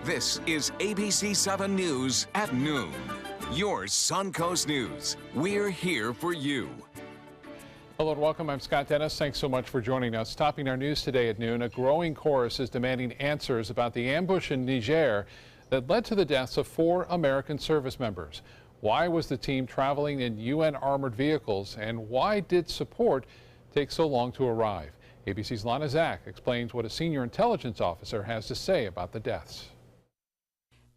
This is ABC 7 News at noon. Your Suncoast News. We're here for you. Hello and welcome. I'm Scott Dennis. Thanks so much for joining us. Topping our news today at noon, a growing chorus is demanding answers about the ambush in Niger that led to the deaths of 4 American service members. Why was the team traveling in UN armored vehicles, and why did support take so long to arrive? ABC's Lana Zak explains what a senior intelligence officer has to say about the deaths.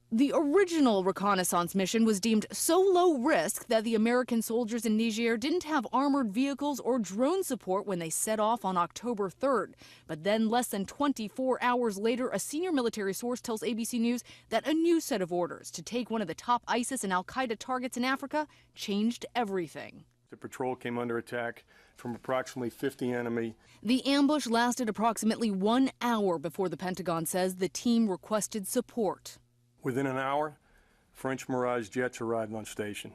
The original reconnaissance mission was deemed so low risk that the American soldiers in Niger didn't have armored vehicles or drone support when they set off on October 3rd. But then less than 24 hours later, a senior military source tells ABC News that a new set of orders to take one of the top ISIS and al-Qaeda targets in Africa changed everything. The patrol came under attack from approximately 50 enemy. The ambush lasted approximately 1 hour before the Pentagon says the team requested support. Within an hour, French Mirage jets arrived on station.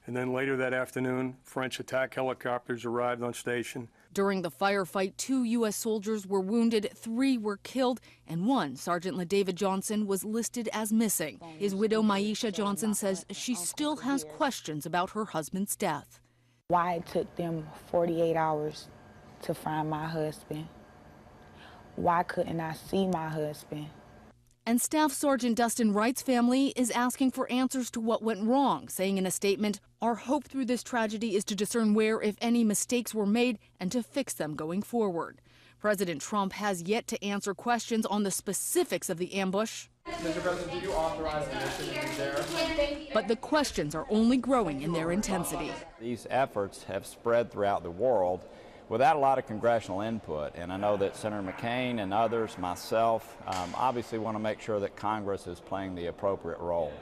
And then later that afternoon, French attack helicopters arrived on station. During the firefight, 2 U.S. soldiers were wounded, 3 were killed, and 1, Sergeant LaDavid Johnson, was listed as missing. His widow, Maisha Johnson, says she still has questions about her husband's death. Why it took them 48 hours to find my husband? Why couldn't I see my husband? And Staff Sergeant Dustin Wright's family is asking for answers to what went wrong, saying in a statement, "Our hope through this tragedy is to discern where, if any, mistakes were made and to fix them going forward." President Trump has yet to answer questions on the specifics of the ambush. Mr. President, did you authorize the mission in there? But the questions are only growing in their intensity. These efforts have spread throughout the world without a lot of congressional input, and I know that Senator McCain and others, myself, obviously want to make sure that Congress is playing the appropriate role.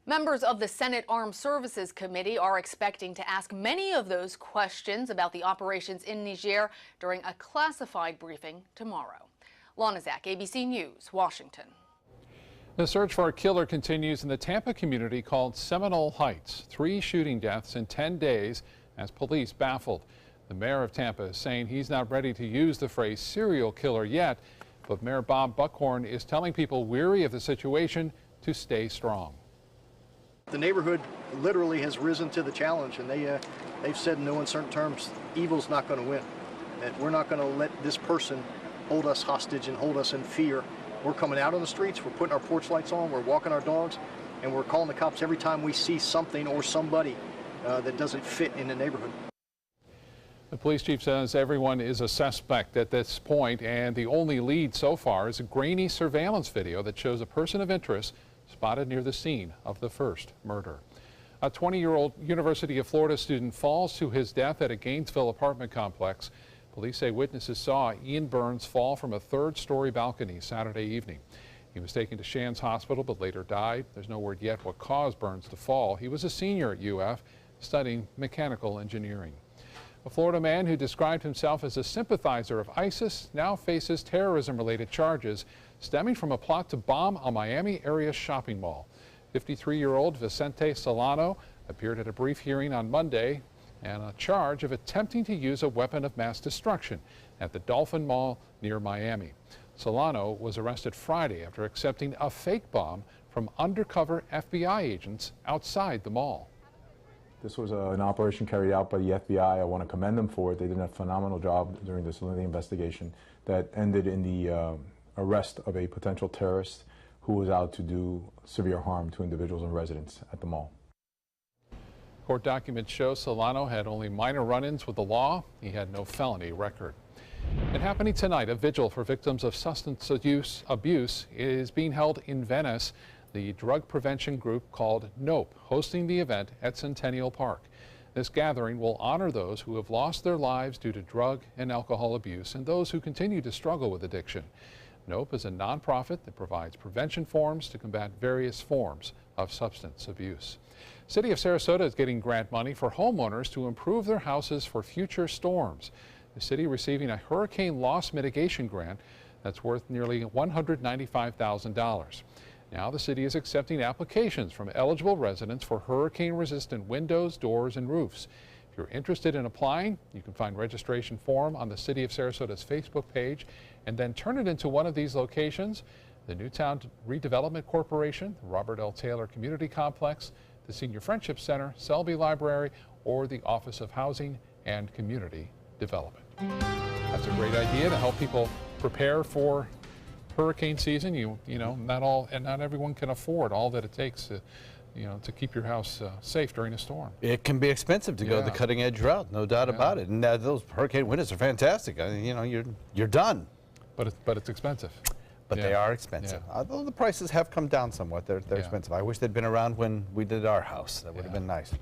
Members of the Senate Armed Services Committee are expecting to ask many of those questions about the operations in Niger during a classified briefing tomorrow. Lana Zak, ABC News, Washington. The search for a killer continues in the Tampa community called Seminole Heights. 3 shooting deaths in 10 days as police baffled. The mayor of Tampa is saying he's not ready to use the phrase serial killer yet, but Mayor Bob Buckhorn is telling people weary of the situation to stay strong. The neighborhood literally has risen to the challenge, and they've said in no uncertain terms, evil's not going to win. That we're not going to let this person hold us hostage and hold us in fear. We're coming out on the streets, we're putting our porch lights on, we're walking our dogs, and we're calling the cops every time we see something or somebody that doesn't fit in the neighborhood. The police chief says everyone is a suspect at this point, and the only lead so far is a grainy surveillance video that shows a person of interest spotted near the scene of the first murder. A 20-year-old University of Florida student falls to his death at a Gainesville apartment complex. Police say witnesses saw Ian Burns fall from a 3rd-story balcony Saturday evening. He was taken to Shands Hospital but later died. There's no word yet what caused Burns to fall. He was a senior at UF studying mechanical engineering. A Florida man who described himself as a sympathizer of ISIS now faces terrorism-related charges stemming from a plot to bomb a Miami area shopping mall. 53-year-old Vicente Solano appeared at a brief hearing on Monday and a charge of attempting to use a weapon of mass destruction at the Dolphin Mall near Miami. Solano was arrested Friday after accepting a fake bomb from undercover FBI agents outside the mall. This was an operation carried out by the FBI. I want to commend them for it. They did a phenomenal job during this lengthy investigation that ended in the arrest of a potential terrorist who was out to do severe harm to individuals and residents at the mall. Court documents show Solano had only minor run-ins with the law. He had no felony record. And happening tonight, a vigil for victims of substance abuse is being held in Venice. The drug prevention group called NOPE hosting the event at Centennial Park. This gathering will honor those who have lost their lives due to drug and alcohol abuse and those who continue to struggle with addiction. NOPE is a nonprofit that provides prevention forums to combat various forms of substance abuse. City of Sarasota is getting grant money for homeowners to improve their houses for future storms. The city receiving a hurricane loss mitigation grant that's worth nearly $195,000. Now the city is accepting applications from eligible residents for hurricane-resistant windows, doors, and roofs. If you're interested in applying, you can find registration form on the City of Sarasota's Facebook page and then turn it into one of these locations. the Newtown Redevelopment Corporation, the Robert L. Taylor Community Complex, the Senior Friendship Center, Selby Library, or the Office of Housing and Community Development. That's a great idea to help people prepare for hurricane season. You know, not everyone can afford all that it takes to, to keep your house safe during a storm. It can be expensive to go the cutting edge route, no doubt about it. And those hurricane windows are fantastic. You're done. But it's expensive. But they are expensive. Although the prices have come down somewhat, they're expensive. I wish they'd been around when we did our house. That would have been nice.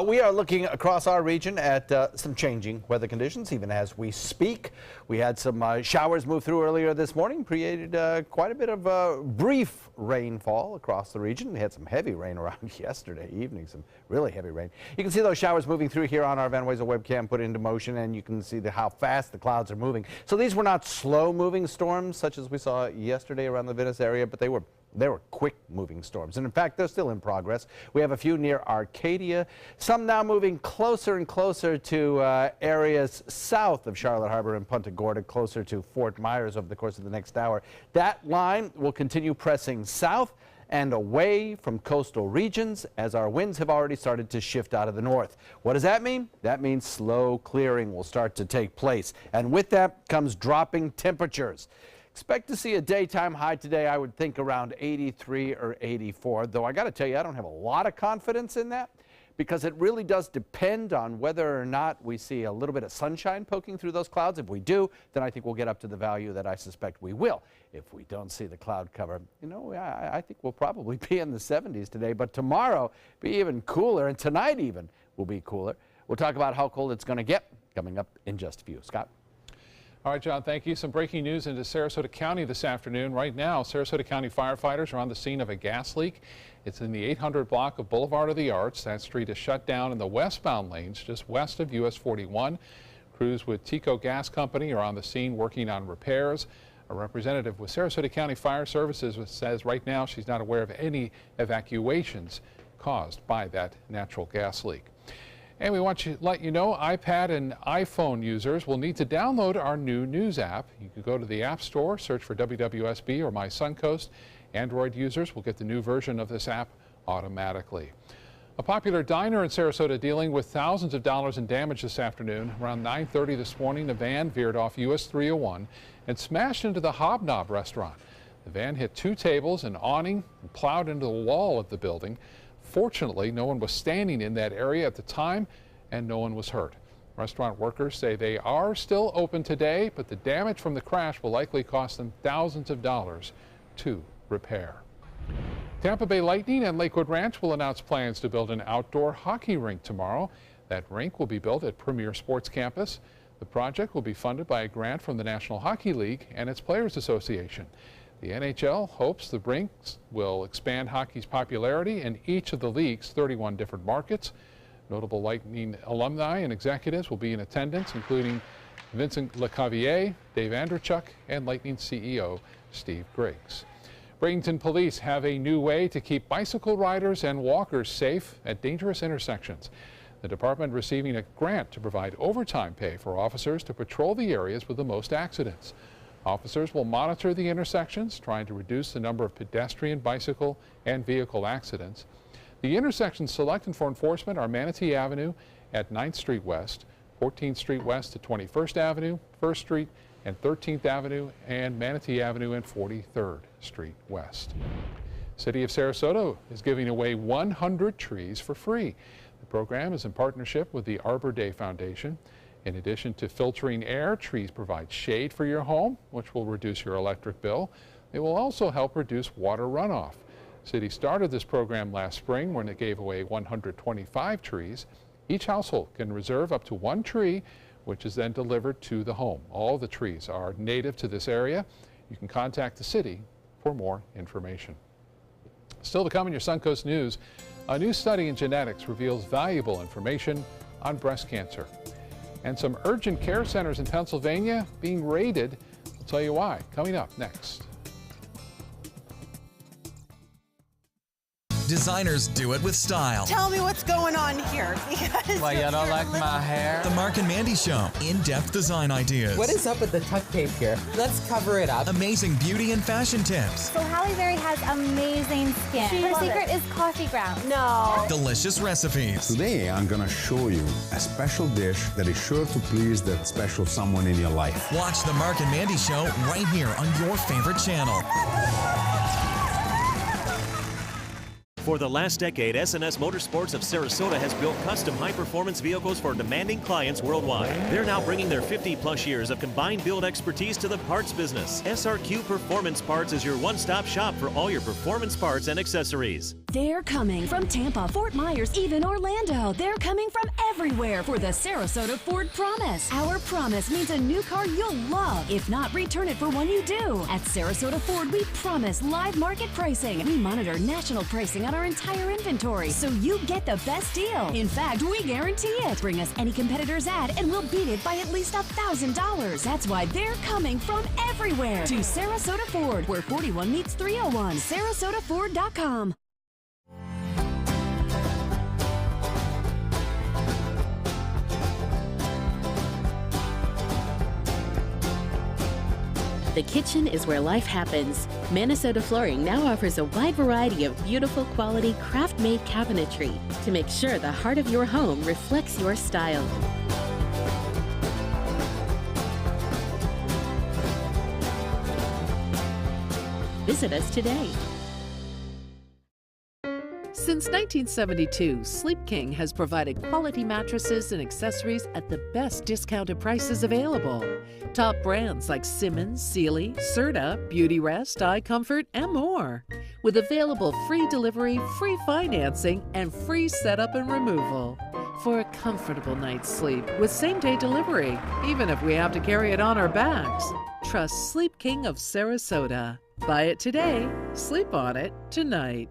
We are looking across our region at some changing weather conditions, even as we speak. We had some showers move through earlier this morning, created quite a bit of brief rainfall across the region. We had some heavy rain around yesterday evening, some really heavy rain. You can see those showers moving through here on our Van Wezel webcam put into motion, and you can see how fast the clouds are moving. So these were not slow-moving storms such as we saw yesterday around the Venice area, but they were quick-moving storms. And in fact, they're still in progress. We have a few near Arcadia, some now moving closer and closer to areas south of Charlotte Harbor and Punta Gorda, closer to Fort Myers over the course of the next hour. That line will continue pressing south and away from coastal regions as our winds have already started to shift out of the north. What does that mean? That means slow clearing will start to take place. And with that comes dropping temperatures. Expect to see a daytime high today, I would think around 83 or 84, though I got to tell you, I don't have a lot of confidence in that because it really does depend on whether or not we see a little bit of sunshine poking through those clouds. If we do, then I think we'll get up to the value that I suspect we will. If we don't see the cloud cover, I think we'll probably be in the 70s today, but tomorrow be even cooler, and tonight even will be cooler. We'll talk about how cold it's going to get coming up in just a few. Scott? All right, John, thank you. Some breaking news into Sarasota County this afternoon. Right now, Sarasota County firefighters are on the scene of a gas leak. It's in the 800 block of Boulevard of the Arts. That street is shut down in the westbound lanes just west of US 41. Crews with Tico Gas Company are on the scene working on repairs. A representative with Sarasota County Fire Services says right now she's not aware of any evacuations caused by that natural gas leak. And we want to let you know iPad and iPhone users will need to download our new news app. You can go to the App Store, search for WWSB or My Suncoast. Android users will get the new version of this app automatically. A popular diner in Sarasota dealing with thousands of dollars in damage this afternoon. Around 9:30 this morning, a van veered off US 301 and smashed into the Hobnob restaurant. The van hit two tables, an awning, and plowed into the wall of the building. Fortunately, no one was standing in that area at the time, and no one was hurt. Restaurant workers say they are still open today, but the damage from the crash will likely cost them thousands of dollars to repair. Tampa Bay Lightning and Lakewood Ranch will announce plans to build an outdoor hockey rink tomorrow. That rink will be built at Premier Sports Campus. The project will be funded by a grant from the National Hockey League and its Players Association. The NHL hopes the rinks will expand hockey's popularity in each of the league's 31 different markets. Notable Lightning alumni and executives will be in attendance, including Vincent Lecavalier, Dave Andrechuk, and Lightning CEO Steve Griggs. Bradenton police have a new way to keep bicycle riders and walkers safe at dangerous intersections. The department receiving a grant to provide overtime pay for officers to patrol the areas with the most accidents. Officers will monitor the intersections, trying to reduce the number of pedestrian, bicycle, and vehicle accidents. The intersections selected for enforcement are Manatee Avenue at 9th Street West, 14th Street West to 21st Avenue, 1st Street and 13th Avenue, and Manatee Avenue and 43rd Street West. City of Sarasota is giving away 100 trees for free. The program is in partnership with the Arbor Day Foundation. In addition to filtering air, trees provide shade for your home, which will reduce your electric bill. It will also help reduce water runoff. City started this program last spring when it gave away 125 trees. Each household can reserve up to one tree, which is then delivered to the home. All the trees are native to this area. You can contact the city for more information. Still to come in your Suncoast News, a new study in genetics reveals valuable information on breast cancer. And some urgent care centers in Pennsylvania being raided. We'll tell you why, coming up next. Designers do it with style. Tell me what's going on here. Because Why, you don't like my hair? The Mark and Mandy Show. In-depth design ideas. What is up with the tuck tape here? Let's cover it up. Amazing beauty and fashion tips. So Halle Berry has amazing skin. Her secret is coffee grounds. No. Delicious recipes. Today, I'm going to show you a special dish that is sure to please that special someone in your life. Watch The Mark and Mandy Show right here on your favorite channel. For the last decade, S&S Motorsports of Sarasota has built custom high-performance vehicles for demanding clients worldwide. They're now bringing their 50-plus years of combined build expertise to the parts business. SRQ Performance Parts is your one-stop shop for all your performance parts and accessories. They're coming from Tampa, Fort Myers, even Orlando. They're coming from everywhere for the Sarasota Ford Promise. Our promise means a new car you'll love. If not, return it for one you do. At Sarasota Ford, we promise live market pricing. We monitor national pricing on our entire inventory, so you get the best deal. In fact, we guarantee it. Bring us any competitor's ad and we'll beat it by at least $1,000. That's why they're coming from everywhere to Sarasota Ford, where 41 meets 301. SarasotaFord.com. The kitchen is where life happens. Minnesota Flooring now offers a wide variety of beautiful quality craft-made cabinetry to make sure the heart of your home reflects your style. Visit us today. Since 1972, Sleep King has provided quality mattresses and accessories at the best discounted prices available. Top brands like Simmons, Sealy, Serta, Beautyrest, iComfort, and more. With available free delivery, free financing, and free setup and removal. For a comfortable night's sleep with same-day delivery, even if we have to carry it on our backs. Trust Sleep King of Sarasota. Buy it today, sleep on it tonight.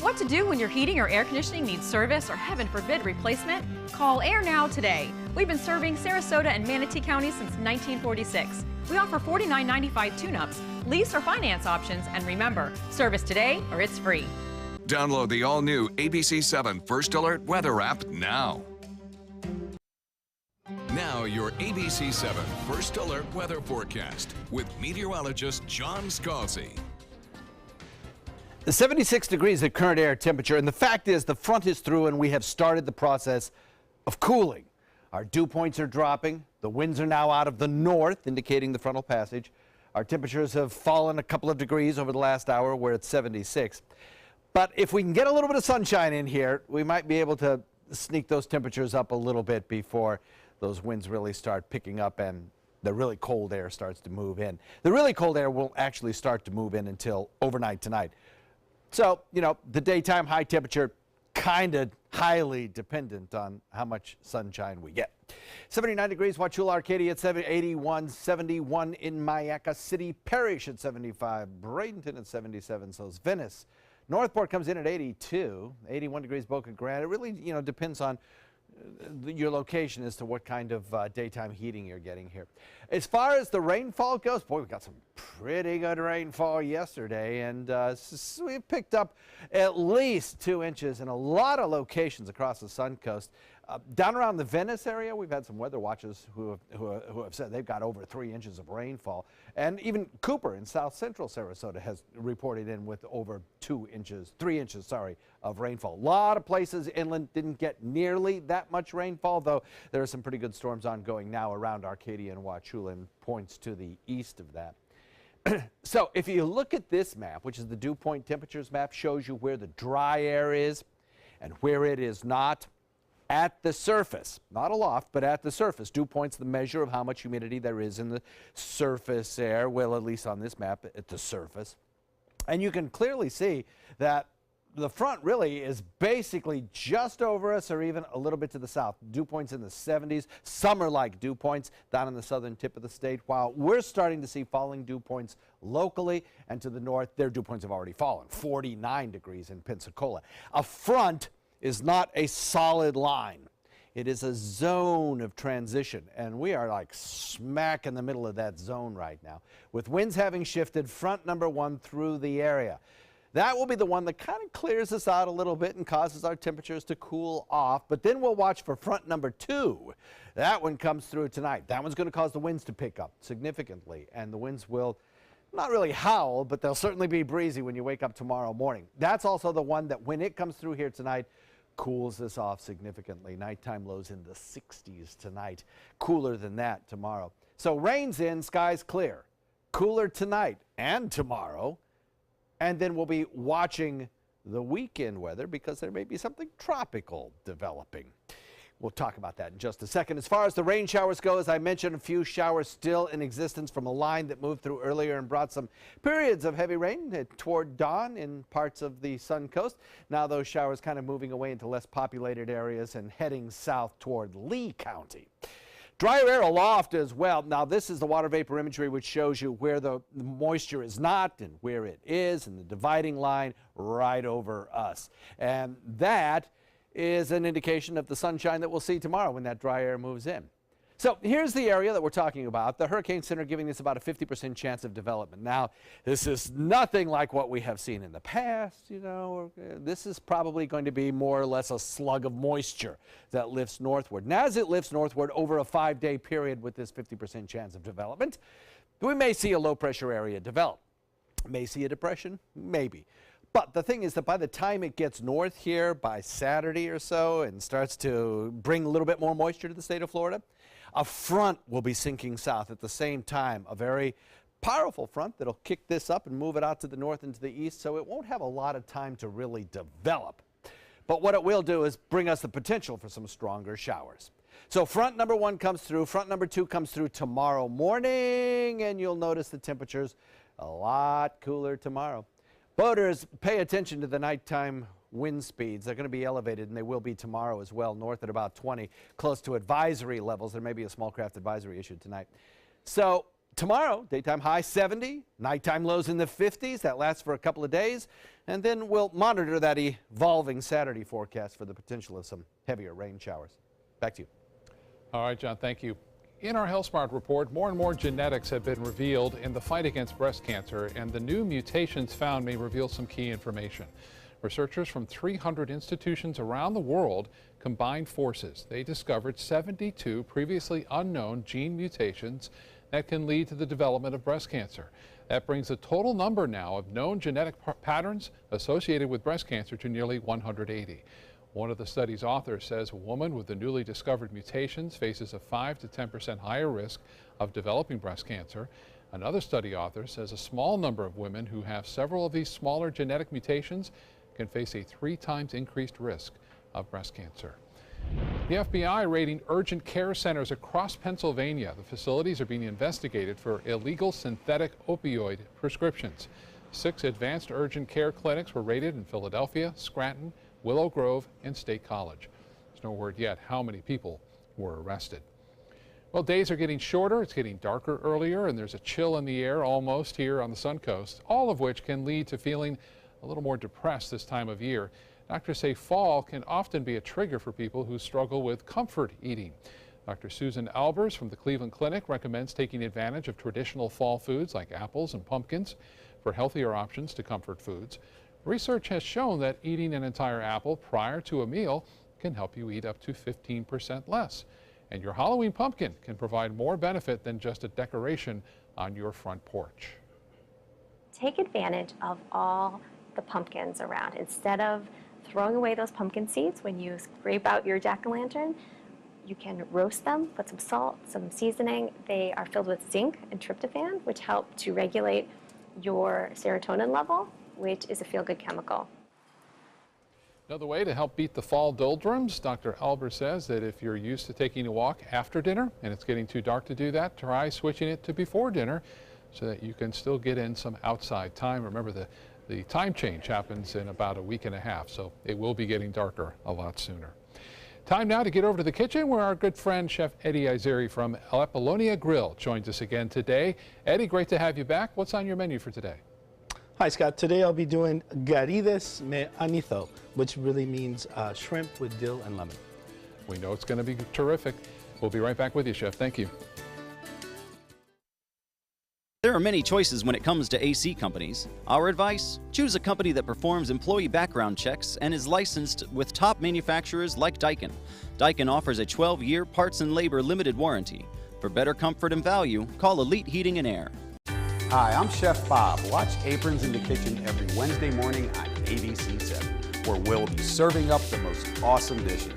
What to do when your heating or air conditioning needs service or, heaven forbid, replacement? Call Air Now today. We've been serving Sarasota and Manatee County since 1946. We offer $49.95 tune-ups, lease or finance options, and remember, service today or it's free. Download the all-new ABC7 First Alert Weather app now. Now your ABC7 First Alert Weather Forecast with meteorologist John Scalzi. 76 degrees at current air temperature, and the fact is the front is through and we have started the process of cooling. Our dew points are dropping. The winds are now out of the north, indicating the frontal passage. Our temperatures have fallen a couple of degrees over the last hour. We're at 76. But if we can get a little bit of sunshine in here, we might be able to sneak those temperatures up a little bit before those winds really start picking up and the really cold air starts to move in. The really cold air won't actually start to move in until overnight tonight. So, you know, the daytime high temperature kind of highly dependent on how much sunshine we get. 79 degrees, Wauchula, Arcadia at 81, 71 in Mayaca City Parish at 75, Bradenton at 77, so is Venice. Northport comes in at 82, 81 degrees Boca Grande. It really, you know, depends on your location as to what kind of daytime heating you're getting here. As far as the rainfall goes, boy, we got some pretty good rainfall yesterday, and we've picked up at least 2 inches in a lot of locations across the Suncoast. Down around the Venice area, we've had some weather watchers who have said they've got over 3 inches of rainfall. And even Cooper in south central Sarasota has reported in with over 3 inches, of rainfall. A lot of places inland didn't get nearly that much rainfall, though there are some pretty good storms ongoing now around Arcadia and Wauchula and points to the east of that. So if you look at this map, which is the dew point temperatures map, shows you where the dry air is and where it is not. At the surface, not aloft, but at the surface. Dew point's the measure of how much humidity there is in the surface air, well, at least on this map, at the surface. And you can clearly see that the front really is basically just over us or even a little bit to the south. Dew points in the 70s, summer-like dew points down in the southern tip of the state, while we're starting to see falling dew points locally, and to the north, their dew points have already fallen, 49 degrees in Pensacola. A front is not a solid line. It is a zone of transition, and we are like smack in the middle of that zone right now, with winds having shifted front number 1 through the area. That will be the one that kind of clears us out a little bit and causes our temperatures to cool off. But then we'll watch for front number 2. That one comes through tonight. That one's going to cause the winds to pick up significantly, and the winds will not really howl, but they'll certainly be breezy when you wake up tomorrow morning. That's also the one that, when it comes through here tonight, cools us off significantly. Nighttime lows in the 60s tonight. Cooler than that tomorrow. So rain's in, skies clear. Cooler tonight and tomorrow. And then we'll be watching the weekend weather because there may be something tropical developing. We'll talk about that in just a second. As far as the rain showers go, as I mentioned, a few showers still in existence from a line that moved through earlier and brought some periods of heavy rain toward dawn in parts of the Sun Coast. Now those showers kind of moving away into less populated areas and heading south toward Lee County. Drier air aloft as well. Now this is the water vapor imagery which shows you where the moisture is not and where it is, and the dividing line right over us. And that is an indication of the sunshine that we'll see tomorrow when that dry air moves in. So here's the area that we're talking about. The Hurricane Center giving us about a 50% chance of development. Now, this is nothing like what we have seen in the past. You know, this is probably going to be more or less a slug of moisture that lifts northward. And as it lifts northward over a 5-day period with this 50% chance of development, we may see a low pressure area develop. May see a depression, maybe. But the thing is that by the time it gets north here by Saturday or so and starts to bring a little bit more moisture to the state of Florida, a front will be sinking south at the same time, a very powerful front that'll kick this up and move it out to the north and to the east, so it won't have a lot of time to really develop. But what it will do is bring us the potential for some stronger showers. So front number 1 comes through, front number 2 comes through tomorrow morning, and you'll notice the temperatures a lot cooler tomorrow. Boaters, pay attention to the nighttime wind speeds. They're going to be elevated, and they will be tomorrow as well, north at about 20, close to advisory levels. There may be a small craft advisory issued tonight. So tomorrow, daytime high 70, nighttime lows in the 50s. That lasts for a couple of days, and then we'll monitor that evolving Saturday forecast for the potential of some heavier rain showers. Back to you. All right, John, thank you. In our Health Smart report, more and more genetics have been revealed in the fight against breast cancer, and the new mutations found may reveal some key information. Researchers from 300 institutions around the world combined forces. They discovered 72 previously unknown gene mutations that can lead to the development of breast cancer. That brings the total number now of known genetic patterns associated with breast cancer to nearly 180. One of the study's authors says a woman with the newly discovered mutations faces a 5 to 10% higher risk of developing breast cancer. Another study author says a small number of women who have several of these smaller genetic mutations can face a 3 times increased risk of breast cancer. The FBI raiding urgent care centers across Pennsylvania. The facilities are being investigated for illegal synthetic opioid prescriptions. 6 advanced urgent care clinics were raided in Philadelphia, Scranton, Willow Grove, and State College. There's no word yet how many people were arrested. Well, days are getting shorter, it's getting darker earlier, and there's a chill in the air almost here on the Sun Coast, all of which can lead to feeling a little more depressed this time of year. Doctors say fall can often be a trigger for people who struggle with comfort eating. Dr. Susan Albers from the Cleveland Clinic recommends taking advantage of traditional fall foods like apples and pumpkins for healthier options to comfort foods. Research has shown that eating an entire apple prior to a meal can help you eat up to 15% less. And your Halloween pumpkin can provide more benefit than just a decoration on your front porch. Take advantage of all the pumpkins around. Instead of throwing away those pumpkin seeds when you scrape out your jack-o'-lantern, you can roast them, put some salt, some seasoning. They are filled with zinc and tryptophan, which help to regulate your serotonin level, which is a feel-good chemical. Another way to help beat the fall doldrums, Dr. Albers says that if you're used to taking a walk after dinner and it's getting too dark to do that, try switching it to before dinner so that you can still get in some outside time. Remember, the time change happens in about a week and a half, so it will be getting darker a lot sooner. Time now to get over to the kitchen where our good friend Chef Eddie Izeri from Apollonia Grill joins us again today. Eddie, great to have you back. What's on your menu for today? Hi, Scott. Today I'll be doing garides me anito, which really means shrimp with dill and lemon. We know it's going to be terrific. We'll be right back with you, Chef. Thank you. There are many choices when it comes to AC companies. Our advice? Choose a company that performs employee background checks and is licensed with top manufacturers like Daikin. Daikin offers a 12-year parts and labor limited warranty. For better comfort and value, call Elite Heating and Air. Hi, I'm Chef Bob. Watch Aprons in the Kitchen every Wednesday morning on ABC7, where we'll be serving up the most awesome dishes.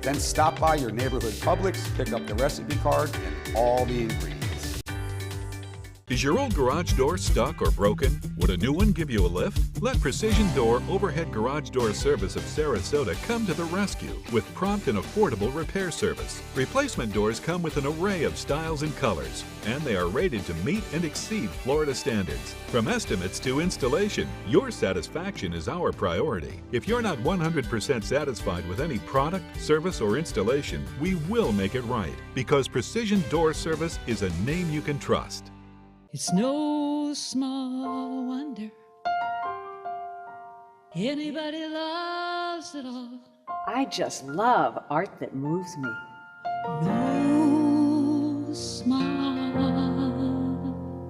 Then stop by your neighborhood Publix, pick up the recipe card and all the ingredients. Is your old garage door stuck or broken? Would a new one give you a lift? Let Precision Door Overhead Garage Door Service of Sarasota come to the rescue with prompt and affordable repair service. Replacement doors come with an array of styles and colors, and they are rated to meet and exceed Florida standards. From estimates to installation, your satisfaction is our priority. If you're not 100% satisfied with any product, service, or installation, we will make it right, because Precision Door Service is a name you can trust. It's no small wonder anybody loves it all. I just love art that moves me. No small,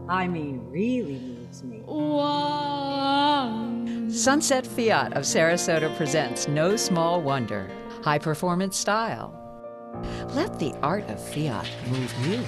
I mean really moves me. One. Sunset Fiat of Sarasota presents No Small Wonder. High performance style. Let the art of Fiat move you.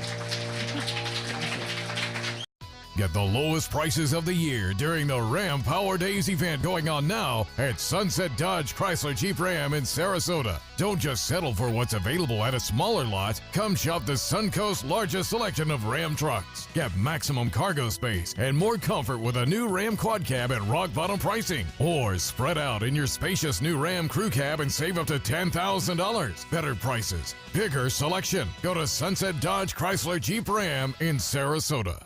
Get the lowest prices of the year during the Ram Power Days event going on now at Sunset Dodge Chrysler Jeep Ram in Sarasota. Don't just settle for what's available at a smaller lot. Come shop the Suncoast's largest selection of Ram trucks. Get maximum cargo space and more comfort with a new Ram Quad Cab at rock bottom pricing. Or spread out in your spacious new Ram Crew Cab and save up to $10,000. Better prices, bigger selection. Go to Sunset Dodge Chrysler Jeep Ram in Sarasota.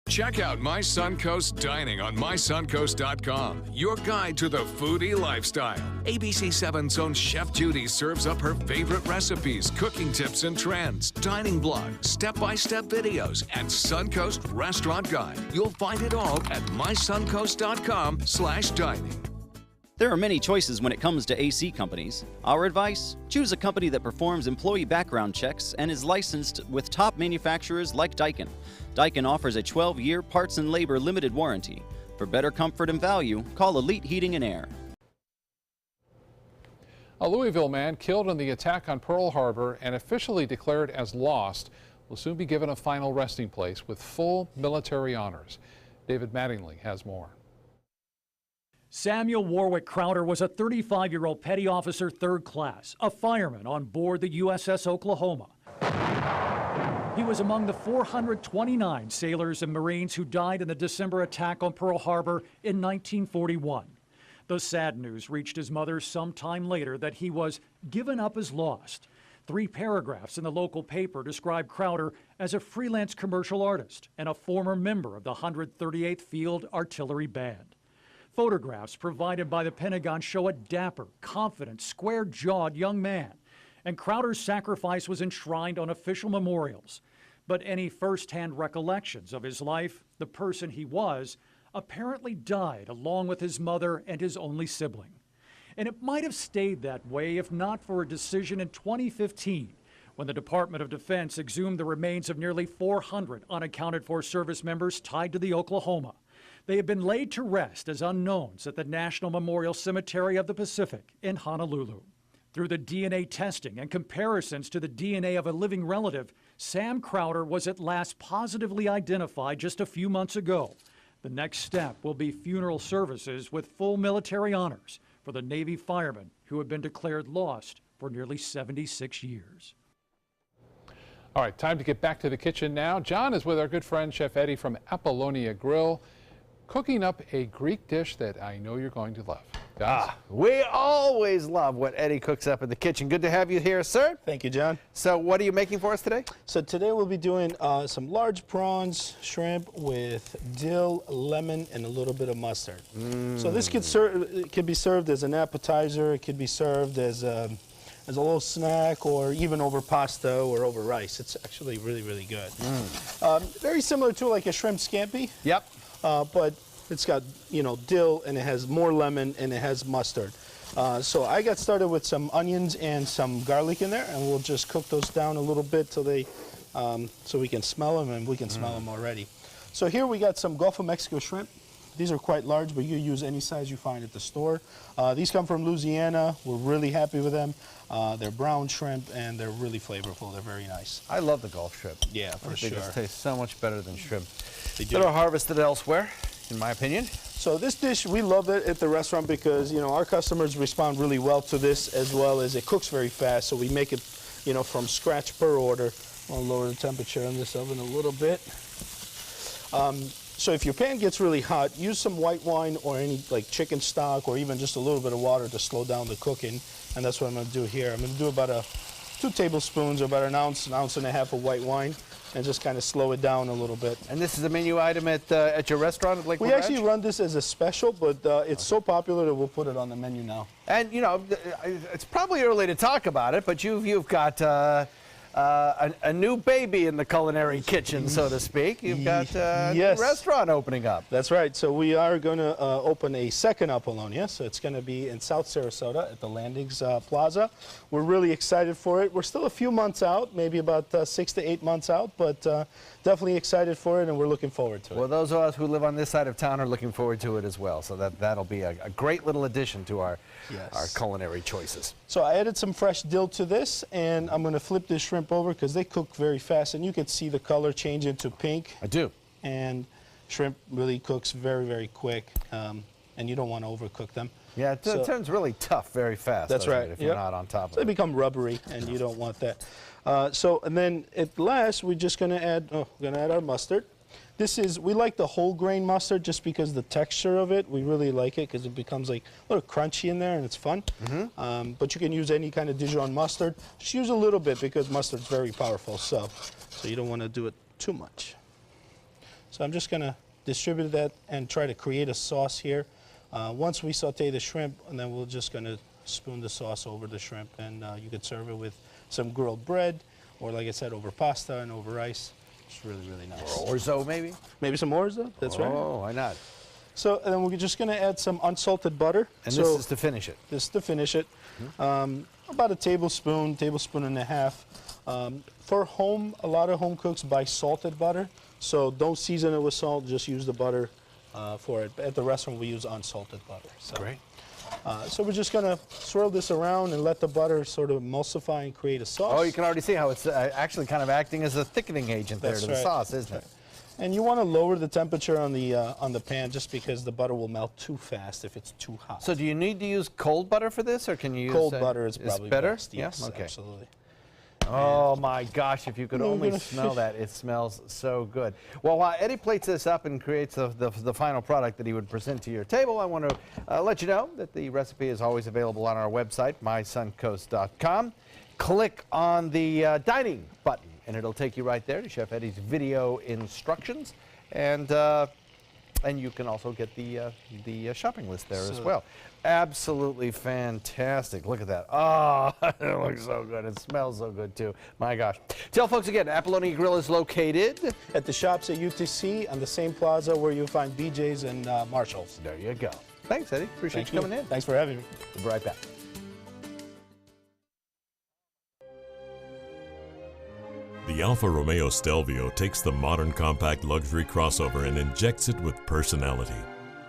Check out My Suncoast Dining on mysuncoast.com, your guide to the foodie lifestyle. ABC7's own Chef Judy serves up her favorite recipes, cooking tips and trends, dining blogs, step-by-step videos, and Suncoast Restaurant Guide. You'll find it all at mysuncoast.com/dining. There are many choices when it comes to AC companies. Our advice? Choose a company that performs employee background checks and is licensed with top manufacturers like Daikin. Daikin offers a 12-year parts and labor limited warranty. For better comfort and value, call Elite Heating and Air. A Louisville man killed in the attack on Pearl Harbor and officially declared as lost will soon be given a final resting place with full military honors. David Mattingly has more. Samuel Warwick Crowder was a 35-year-old petty officer, 3rd class, a fireman on board the USS Oklahoma. He was among the 429 sailors and Marines who died in the December attack on Pearl Harbor in 1941. The sad news reached his mother sometime later that he was given up as lost. 3 paragraphs in the local paper described Crowder as a freelance commercial artist and a former member of the 138th Field Artillery Band. Photographs provided by the Pentagon show a dapper, confident, square-jawed young man, and Crowder's sacrifice was enshrined on official memorials. But any first-hand recollections of his life, the person he was, apparently died along with his mother and his only sibling. And it might have stayed that way if not for a decision in 2015, when the Department of Defense exhumed the remains of nearly 400 unaccounted-for service members tied to the Oklahoma. They have been laid to rest as unknowns at the National Memorial Cemetery of the Pacific in Honolulu. Through the DNA testing and comparisons to the DNA of a living relative, Sam Crowder was at last positively identified just a few months ago. The next step will be funeral services with full military honors for the Navy firemen who have been declared lost for nearly 76 years. All right, time to get back to the kitchen now. John is with our good friend Chef Eddie from Apollonia Grill, cooking up a Greek dish that I know you're going to love. We always love what Eddie cooks up in the kitchen. Good to have you here, sir. Thank you, John. So what are you making for us today? So today we'll be doing some large prawns, shrimp with dill, lemon, and a little bit of mustard. So this could be served as an appetizer. It could be served as a little snack, or even over pasta or over rice. It's actually really, really good. Very similar to like a shrimp scampi. Yep. But it's got, dill, and it has more lemon, and it has mustard. So I got started with some onions and some garlic in there, and we'll just cook those down a little bit till they, so we can smell them, and we can smell them already. So here we got some Gulf of Mexico shrimp. These are quite large, but you can use any size you find at the store. These come from Louisiana. We're really happy with them. They're brown shrimp, and they're really flavorful. They're very nice. I love the Gulf shrimp. Yeah, for They sure. just taste so much better than shrimp They do. that are harvested elsewhere, in my opinion. So this dish, we love it at the restaurant because, you know, our customers respond really well to this, as well as it cooks very fast. So we make it, you know, from scratch per order. I'll lower the temperature in this oven a little bit. So if your pan gets really hot, use some white wine or any like chicken stock or even just a little bit of water to slow down the cooking. And that's what I'm going to do here. I'm going to do about 2 tablespoons or about an ounce and a half of white wine, and just kind of slow it down a little bit. And this is a menu item at your restaurant at Lakewood We actually Ranch? run this as a special, but it's so popular that we'll put it on the menu now. And you know, it's probably early to talk about it, but you've got a new baby in the culinary kitchen, so to speak. You've got a new restaurant opening up. That's right. So we are going to open a second Apollonia. So it's going to be in South Sarasota at the Landings Plaza. We're really excited for it. We're still a few months out, maybe about 6 to 8 months out, but definitely excited for it, and we're looking forward to it. Well, those of us who live on this side of town are looking forward to it as well. So that'll be a great little addition to our culinary choices. So I added some fresh dill to this, and I'm going to flip this shrimp over because they cook very fast, and you can see the color change into pink. I do. And shrimp really cooks very, very quick, and you don't want to overcook them. Yeah, it turns really tough very fast. That's right. If you're not on top of So it. they become rubbery, and you don't want that. And then at last, we're just going to add our mustard. We like the whole grain mustard just because the texture of it, we really like it because it becomes like a little crunchy in there and it's fun. But you can use any kind of Dijon mustard. Just use a little bit because mustard's very powerful, so you don't want to do it too much. So I'm just going to distribute that and try to create a sauce here. Once we saute the shrimp, and then we're just going to spoon the sauce over the shrimp, and you could serve it with some grilled bread, or like I said, over pasta and over rice. It's really, really nice. Or orzo, maybe? Maybe some orzo, that's right. Oh, why not? So, and then we're just going to add some unsalted butter. And this is to finish it? This is to finish it. About a tablespoon and a half. For home, a lot of home cooks buy salted butter, so don't season it with salt, just use the butter for it. At the restaurant, we use unsalted butter. So. Great. So we're just going to swirl this around and let the butter sort of emulsify and create a sauce. Oh, you can already see how it's actually kind of acting as a thickening agent there to the sauce, isn't it? And you want to lower the temperature on the pan just because the butter will melt too fast if it's too hot. So do you need to use cold butter for this, or can you use... Cold butter is probably better? best, yes, Yeah? Okay. absolutely. Oh my gosh, if you could only smell that, it smells so good. Well, while Eddie plates this up and creates the final product that he would present to your table, I want to let you know that the recipe is always available on our website, mysuncoast.com. Click on the dining button, and it'll take you right there to Chef Eddie's video instructions. And you can also get the shopping list there as well. Absolutely fantastic. Look at that. Oh, it looks so good. It smells so good, too. My gosh. Tell folks again, Apollonia Grill is located at the shops at UTC on the same plaza where you'll find BJ's and Marshall's. There you go. Thanks, Eddie. Appreciate you coming in. Thanks for having me. We'll be right back. The Alfa Romeo Stelvio takes the modern compact luxury crossover and injects it with personality.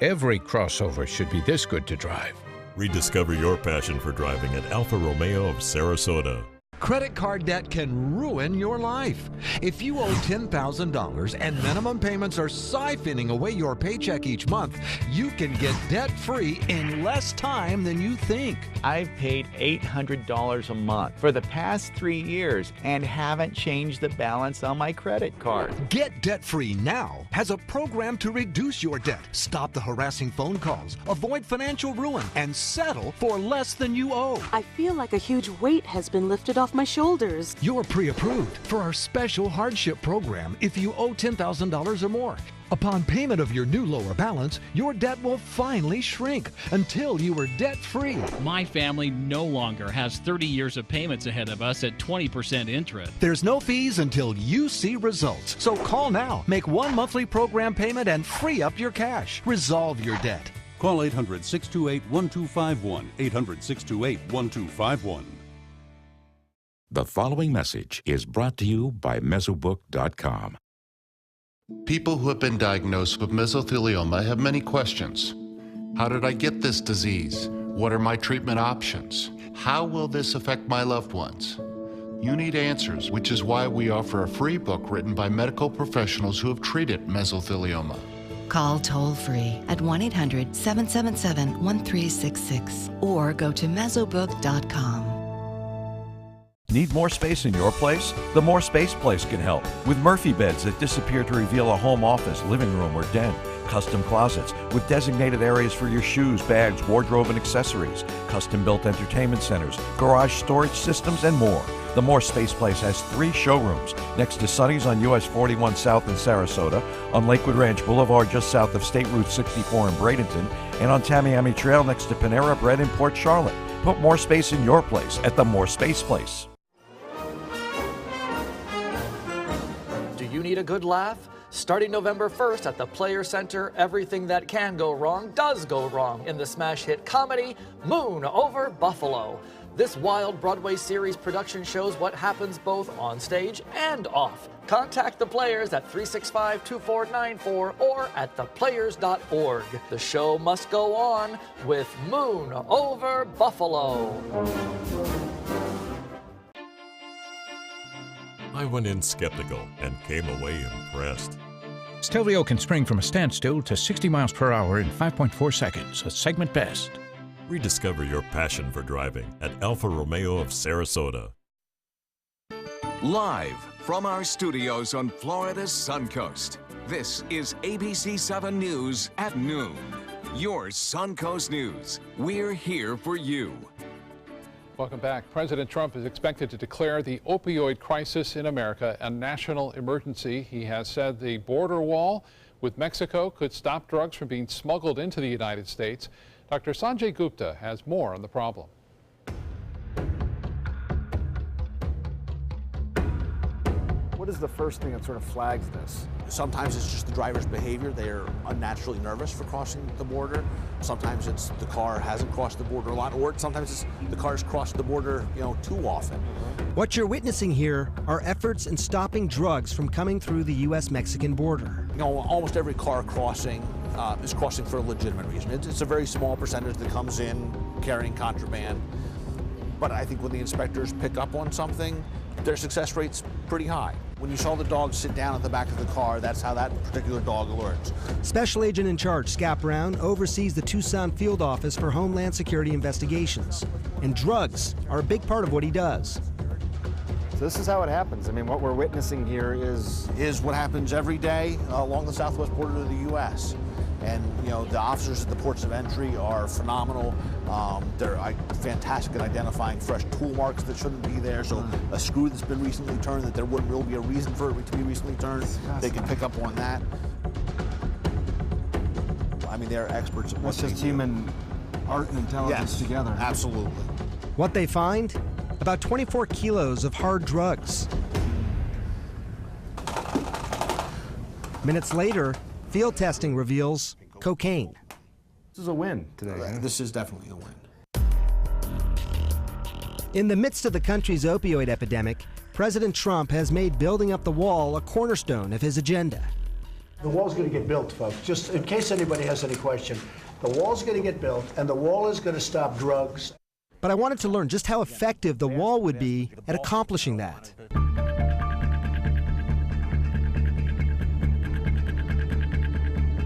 Every crossover should be this good to drive. Rediscover your passion for driving at Alfa Romeo of Sarasota. Credit card debt can ruin your life. If you owe $10,000 and minimum payments are siphoning away your paycheck each month, you can get debt-free in less time than you think. I've paid $800 a month for the past 3 years and haven't changed the balance on my credit card. Get debt-free now has a program to reduce your debt, stop the harassing phone calls, avoid financial ruin, and settle for less than you owe. I feel like a huge weight has been lifted off my shoulders. You're pre-approved for our special hardship program if you owe $10,000 or more. Upon payment of your new lower balance, your debt will finally shrink until you are debt-free. My family no longer has 30 years of payments ahead of us at 20% interest. There's no fees until you see results. So call now, make one monthly program payment, and free up your cash. Resolve your debt. Call 800-628-1251, 800-628-1251. The following message is brought to you by Mesobook.com. People who have been diagnosed with mesothelioma have many questions. How did I get this disease? What are my treatment options? How will this affect my loved ones? You need answers, which is why we offer a free book written by medical professionals who have treated mesothelioma. Call toll-free at 1-800-777-1366 or go to mesobook.com. Need more space in your place? The More Space Place can help with Murphy beds that disappear to reveal a home office, living room, or den. Custom closets with designated areas for your shoes, bags, wardrobe, and accessories. Custom-built entertainment centers, garage storage systems, and more. The More Space Place has 3 showrooms next to Sonny's on US 41 South in Sarasota, on Lakewood Ranch Boulevard just south of State Route 64 in Bradenton, and on Tamiami Trail next to Panera Bread in Port Charlotte. Put more space in your place at the More Space Place. Do you need a good laugh? Starting November 1st at the Players Center, everything that can go wrong does go wrong in the smash hit comedy Moon Over Buffalo. This wild Broadway series production shows what happens both on stage and off. Contact the Players at 365-2494 or at theplayers.org. The show must go on with Moon Over Buffalo. I went in skeptical and came away impressed. Stelvio can spring from a standstill to 60 miles per hour in 5.4 seconds, a segment best. Rediscover your passion for driving at Alfa Romeo of Sarasota. Live from our studios on Florida's Suncoast, this is ABC 7 News at noon. Your Suncoast News. We're here for you. Welcome back. President Trump is expected to declare the opioid crisis in America a national emergency. He has said the border wall with Mexico could stop drugs from being smuggled into the United States. Dr. Sanjay Gupta has more on the problem. What is the first thing that sort of flags this? Sometimes it's just the driver's behavior. They're unnaturally nervous for crossing the border. Sometimes it's the car hasn't crossed the border a lot, or sometimes it's the car's crossed the border, too often. What you're witnessing here are efforts in stopping drugs from coming through the U.S.-Mexican border. Almost every car crossing is crossing for a legitimate reason. It's a very small percentage that comes in carrying contraband. But I think when the inspectors pick up on something, their success rate's pretty high. When you saw the dog sit down at the back of the car, that's how that particular dog alerts. Special Agent in Charge Scott Brown oversees the Tucson Field Office for Homeland Security Investigations. And drugs are a big part of what he does. So this is how it happens. I mean, what we're witnessing here is what happens every day along the southwest border of the U.S. And, the officers at the ports of entry are phenomenal. They're fantastic at identifying fresh tool marks that shouldn't be there. So a screw that's been recently turned that there wouldn't really be a reason for it to be recently turned, they can pick up on that. I mean, they're experts at what That's just human art and intelligence together. Absolutely. What they find? About 24 kilos of hard drugs. Minutes later, field testing reveals cocaine. This is a win today. This is definitely a win. In the midst of the country's opioid epidemic, President Trump has made building up the wall a cornerstone of his agenda. The wall's going to get built, folks. Just in case anybody has any question, the wall's going to get built, and the wall is going to stop drugs. But I wanted to learn just how effective the wall would be at accomplishing that.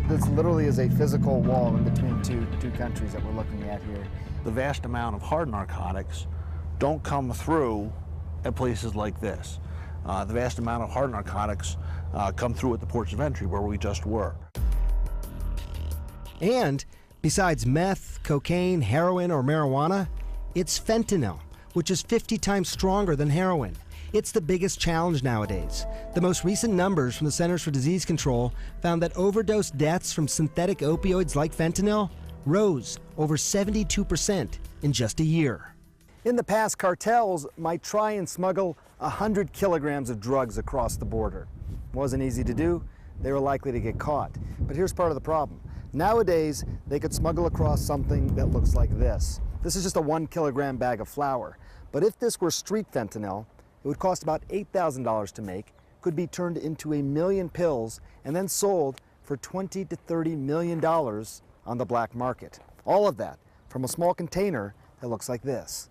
This literally is a physical wall in between two countries that we're looking at here. The vast amount of hard narcotics don't come through at places like this. The vast amount of hard narcotics come through at the ports of entry where we just were. And besides meth, cocaine, heroin, or marijuana, it's fentanyl, which is 50 times stronger than heroin. It's the biggest challenge nowadays. The most recent numbers from the Centers for Disease Control found that overdose deaths from synthetic opioids like fentanyl rose over 72% in just a year. In the past, cartels might try and smuggle 100 kilograms of drugs across the border. It wasn't easy to do. They were likely to get caught. But here's part of the problem. Nowadays, they could smuggle across something that looks like this. This is just a 1 kilogram bag of flour. But if this were street fentanyl, it would cost about $8,000 to make, could be turned into 1 million pills and then sold for $20 to $30 million on the black market. All of that from a small container that looks like this.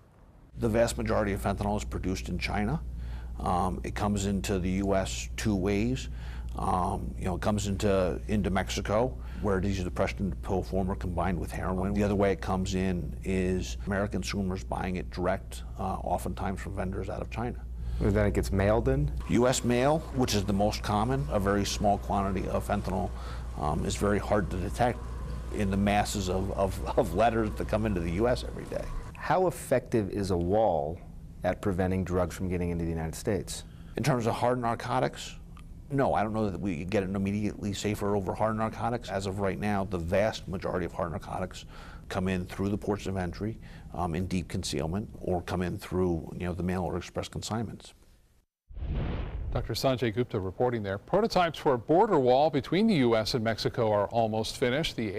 The vast majority of fentanyl is produced in China. It comes into the U.S. two ways. It comes into Mexico, where it is the pressed into pill form or combined with heroin. The other way it comes in is American consumers buying it direct, oftentimes from vendors out of China. And then it gets mailed in? U.S. mail, which is the most common, a very small quantity of fentanyl, is very hard to detect in the masses of letters that come into the U.S. every day. How effective is a wall at preventing drugs from getting into the United States? In terms of hard narcotics, no, I don't know that we get it immediately safer over hard narcotics. As of right now, the vast majority of hard narcotics come in through the ports of entry in deep concealment, or come in through the mail or express consignments. Dr. Sanjay Gupta reporting there. Prototypes for a border wall between the U.S. and Mexico are almost finished. The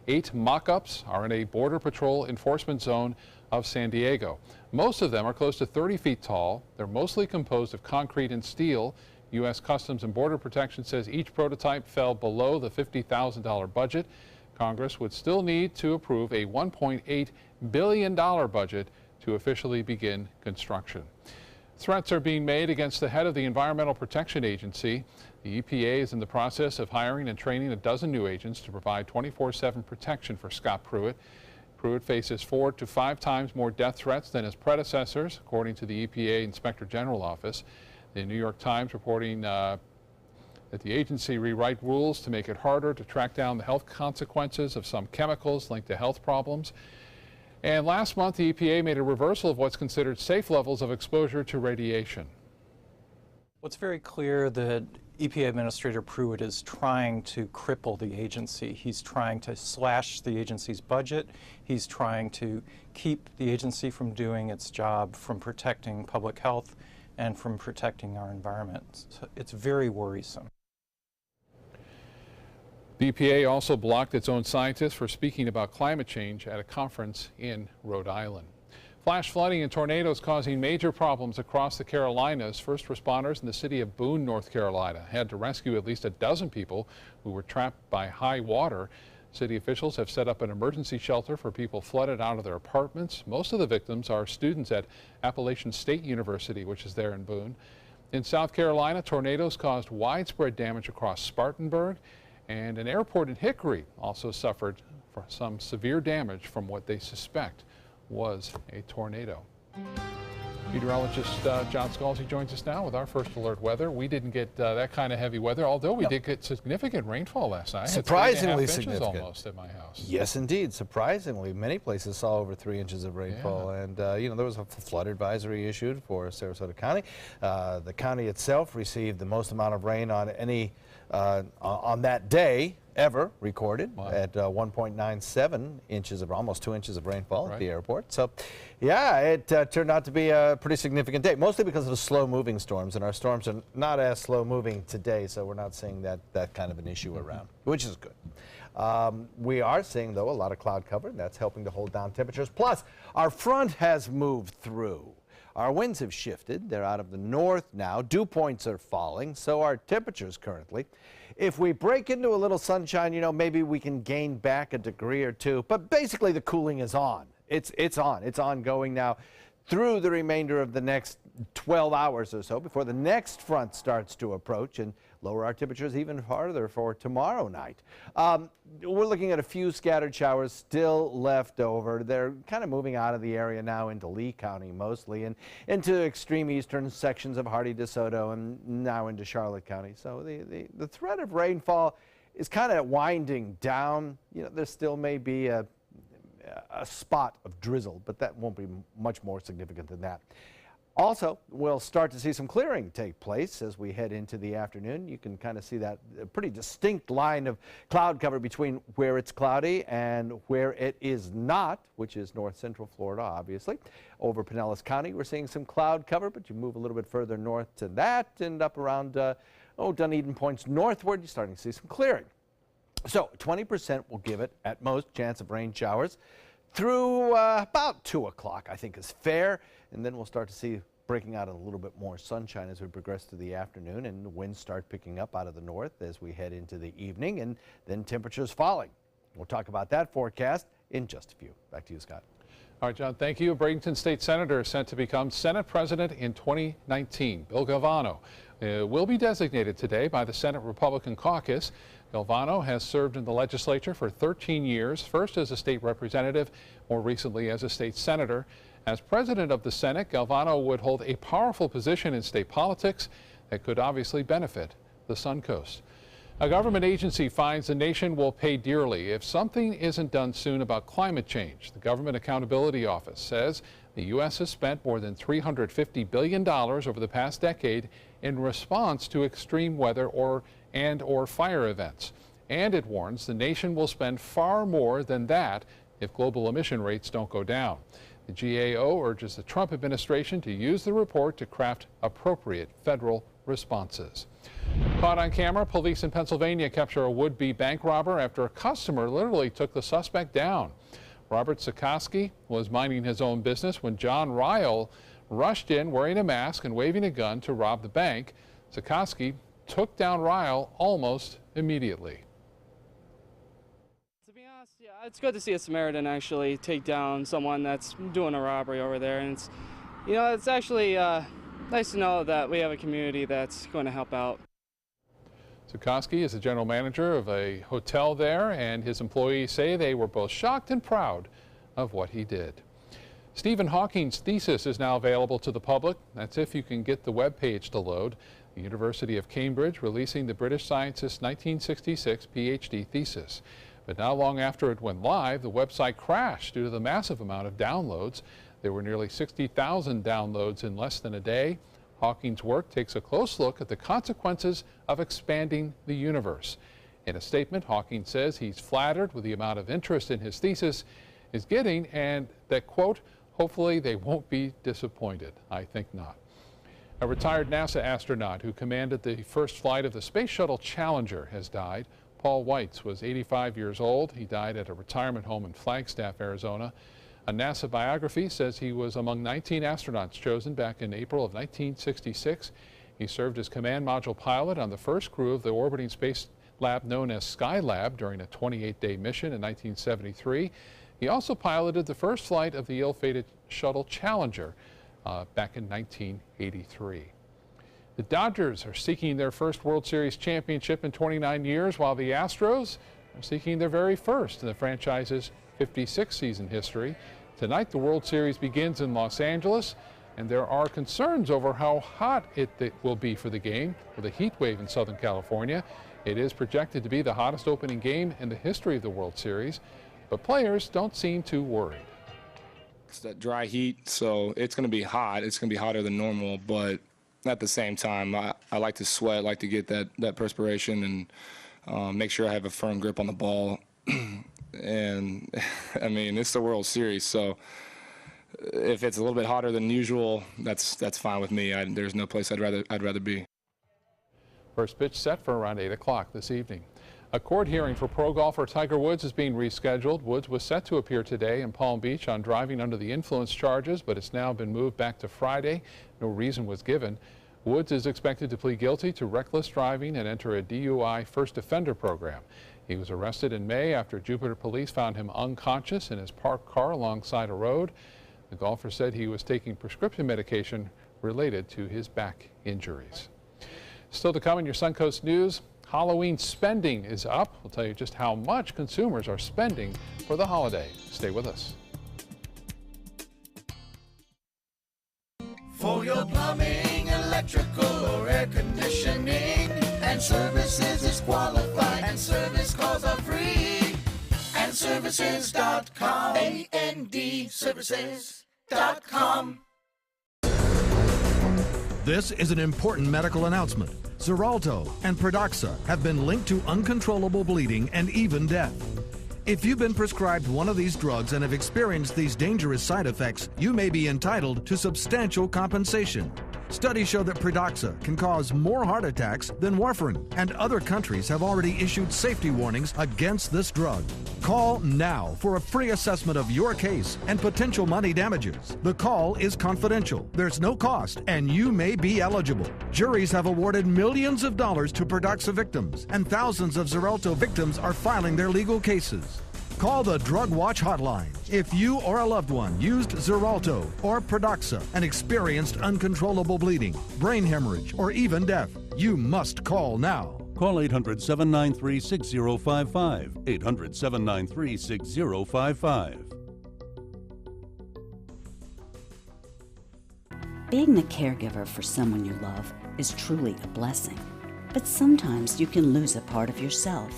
eight mock-ups are in a Border Patrol enforcement zone of San Diego. Most of them are close to 30 feet tall. They're mostly composed of concrete and steel. U.S. Customs and Border Protection says each prototype fell below the $50,000 budget. Congress would still need to approve a $1.8 billion budget to officially begin construction. Threats are being made against the head of the Environmental Protection Agency. The EPA is in the process of hiring and training a dozen new agents to provide 24/7 protection for Scott Pruitt. Pruitt faces 4 to 5 times more death threats than his predecessors, according to the EPA Inspector General Office. The New York Times reporting that the agency rewrite rules to make it harder to track down the health consequences of some chemicals linked to health problems. And last month, the EPA made a reversal of what's considered safe levels of exposure to radiation. Well, it's very clear that EPA Administrator Pruitt is trying to cripple the agency. He's trying to slash the agency's budget. He's trying to keep the agency from doing its job, from protecting public health and from protecting our environment. So it's very worrisome. The EPA also blocked its own scientists for speaking about climate change at a conference in Rhode Island. Flash flooding and tornadoes causing major problems across the Carolinas. First responders in the city of Boone, North Carolina, had to rescue at least a dozen people who were trapped by high water. City officials have set up an emergency shelter for people flooded out of their apartments. Most of the victims are students at Appalachian State University, which is there in Boone. In South Carolina, tornadoes caused widespread damage across Spartanburg, and an airport in Hickory also suffered some severe damage from what they suspect was a tornado. Meteorologist John Scalzi joins us now with our first alert weather. We didn't get that kind of heavy weather, although we did get significant rainfall last night. Surprisingly 3.5 inches significant. Almost at my house. Yes, indeed. Surprisingly, many places saw over 3 inches of rainfall, and there was a flood advisory issued for Sarasota County. The county itself received the most amount of rain on any on that day ever recorded at 1.97 inches of almost 2 inches of rainfall at the airport. So, yeah, it turned out to be a pretty significant day, mostly because of the slow-moving storms, and our storms are not as slow-moving today, so we're not seeing that kind of an issue around, which is good. We are seeing, though, a lot of cloud cover, and that's helping to hold down temperatures. Plus, our front has moved through. Our winds have shifted. They're out of the north now. Dew points are falling, so are temperatures currently. If we break into a little sunshine, maybe we can gain back a degree or two. But basically, the cooling is on. It's on. It's ongoing now through the remainder of the next 12 hours or so before the next front starts to approach and lower our temperatures even farther for tomorrow night. We're looking at a few scattered showers still left over. They're kind of moving out of the area now into Lee County mostly and into extreme eastern sections of Hardy, DeSoto, and now into Charlotte County. So the threat of rainfall is kind of winding down. There still may be a spot of drizzle, but that won't be much more significant than that. Also, we'll start to see some clearing take place as we head into the afternoon. You can kind of see that pretty distinct line of cloud cover between where it's cloudy and where it is not, which is north central Florida, obviously. Over Pinellas County, we're seeing some cloud cover, but you move a little bit further north to that and up around Dunedin points northward, you're starting to see some clearing. So 20% will give it at most chance of rain showers through about 2 o'clock, I think is fair. And then we'll start to see breaking out a little bit more sunshine as we progress through the afternoon, and the winds start picking up out of the north as we head into the evening, and then temperatures falling. We'll talk about that forecast in just a few. Back to you, Scott. All right, John, thank you. A Bradenton State Senator is set to become Senate President in 2019. Bill Galvano will be designated today by the Senate Republican Caucus. Galvano has served in the legislature for 13 years, first as a state representative, more recently as a state senator. As president of the Senate, Galvano would hold a powerful position in state politics that could obviously benefit the Suncoast. A government agency finds the nation will pay dearly if something isn't done soon about climate change. The Government Accountability Office says the U.S. has spent more than $350 billion over the past decade in response to extreme weather or fire events. And it warns the nation will spend far more than that if global emission rates don't go down. The GAO urges the Trump administration to use the report to craft appropriate federal responses. Caught on camera, police in Pennsylvania capture a would-be bank robber after a customer literally took the suspect down. Robert Sikoski was minding his own business when John Ryle rushed in wearing a mask and waving a gun to rob the bank. Sikoski took down Ryle almost immediately. To be honest, yeah, it's good to see a Samaritan actually take down someone that's doing a robbery over there, and it's, you know, it's actually nice to know that we have a community that's going to help out. Sikoski is the general manager of a hotel there, and his employees say they were both shocked and proud of what he did. Stephen Hawking's thesis is now available to the public. That's if you can get the web page to load. The University of Cambridge releasing the British scientist's 1966 PhD thesis. But not long after it went live, the website crashed due to the massive amount of downloads. There were nearly 60,000 downloads in less than a day. Hawking's work takes a close look at the consequences of expanding the universe. In a statement, Hawking says he's flattered with the amount of interest in his thesis is getting, and that, quote, hopefully they won't be disappointed. I think not. A retired NASA astronaut who commanded the first flight of the Space Shuttle Challenger has died. Paul Weitz was 85 years old. He died at a retirement home in Flagstaff, Arizona. A NASA biography says he was among 19 astronauts chosen back in April of 1966. He served as command module pilot on the first crew of the orbiting space lab known as Skylab during a 28-day mission in 1973. He also piloted the first flight of the ill-fated shuttle Challenger back in 1983. The Dodgers are seeking their first World Series championship in 29 years, while the Astros are seeking their very first in the franchise's 56 season history. Tonight, the World Series begins in Los Angeles, and there are concerns over how hot it will be for the game with a heat wave in Southern California. It is projected to be the hottest opening game in the history of the World Series, but players don't seem too worried. It's that dry heat, so it's going to be hot. It's going to be hotter than normal, but at the same time, I like to sweat, I like to get that perspiration and make sure I have a firm grip on the ball. And I mean, it's the World Series, so if it's a little bit hotter than usual, that's fine with me. There's no place I'd rather be. First pitch set for around 8 o'clock this evening. A court hearing for pro golfer Tiger Woods is being rescheduled. Woods was set to appear today in Palm Beach on driving under the influence charges, but it's now been moved back to Friday. No reason was given. Woods is expected to plead guilty to reckless driving and enter a DUI first offender program. He was arrested in May after Jupiter police found him unconscious in his parked car alongside a road. The golfer said he was taking prescription medication related to his back injuries. Still to come in your Suncoast News, Halloween spending is up. We'll tell you just how much consumers are spending for the holiday. Stay with us. For your plumbing, electrical, or air conditioning, and services is qualified, and service calls are free. And services.com, A-N-D, services.com. This is an important medical announcement. Xarelto and Pradaxa have been linked to uncontrollable bleeding and even death. If you've been prescribed one of these drugs and have experienced these dangerous side effects, you may be entitled to substantial compensation. Studies show that Pradaxa can cause more heart attacks than warfarin, and other countries have already issued safety warnings against this drug. Call now for a free assessment of your case and potential money damages. The call is confidential. There's no cost, and you may be eligible. Juries have awarded millions of dollars to Pradaxa victims, and thousands of Xarelto victims are filing their legal cases. Call the Drug Watch hotline. If you or a loved one used Xarelto or Pradaxa and experienced uncontrollable bleeding, brain hemorrhage, or even death, you must call now. Call 800-793-6055. 800-793-6055. Being the caregiver for someone you love is truly a blessing. But sometimes you can lose a part of yourself.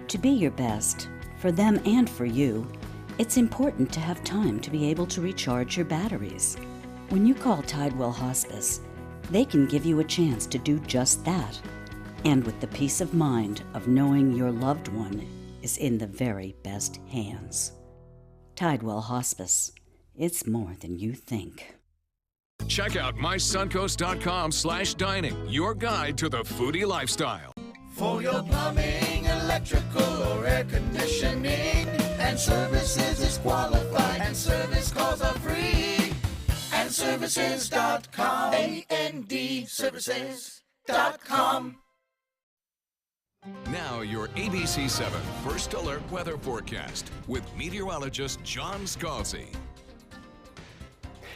To be your best, for them and for you, it's important to have time to be able to recharge your batteries. When you call Tidewell Hospice, they can give you a chance to do just that. And with the peace of mind of knowing your loved one is in the very best hands. Tidewell Hospice. It's more than you think. Check out mysuncoast.com/dining, your guide to the foodie lifestyle. For your plumbing, electrical, or air conditioning, and services is qualified, and service calls are free. And services.com. AND services.com. Now your ABC 7 First Alert weather forecast with meteorologist John Scalzi.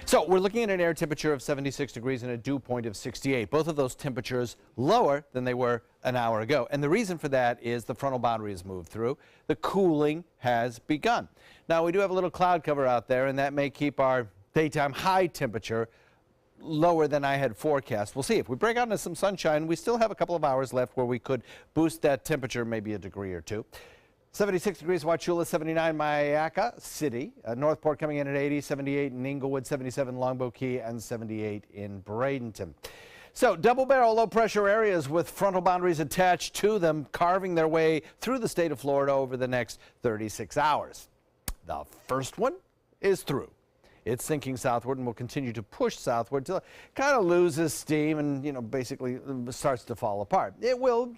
So we're looking at an air temperature of 76 degrees and a dew point of 68. Both of those temperatures lower than they were an hour ago. And the reason for that is the frontal boundary has moved through. The cooling has begun. Now we do have a little cloud cover out there, and that may keep our daytime high temperature lower than I had forecast. We'll see. If we break out into some sunshine, we still have a couple of hours left where we could boost that temperature maybe a degree or two. 76 degrees Wauchula, 79 Myakka City, Northport coming in at 80, 78 in Inglewood, 77 Longboat Key, and 78 in Bradenton. So double barrel low pressure areas with frontal boundaries attached to them, carving their way through the state of Florida over the next 36 hours. The first one is through. It's sinking southward and will continue to push southward till it kind of loses steam and, basically starts to fall apart. It will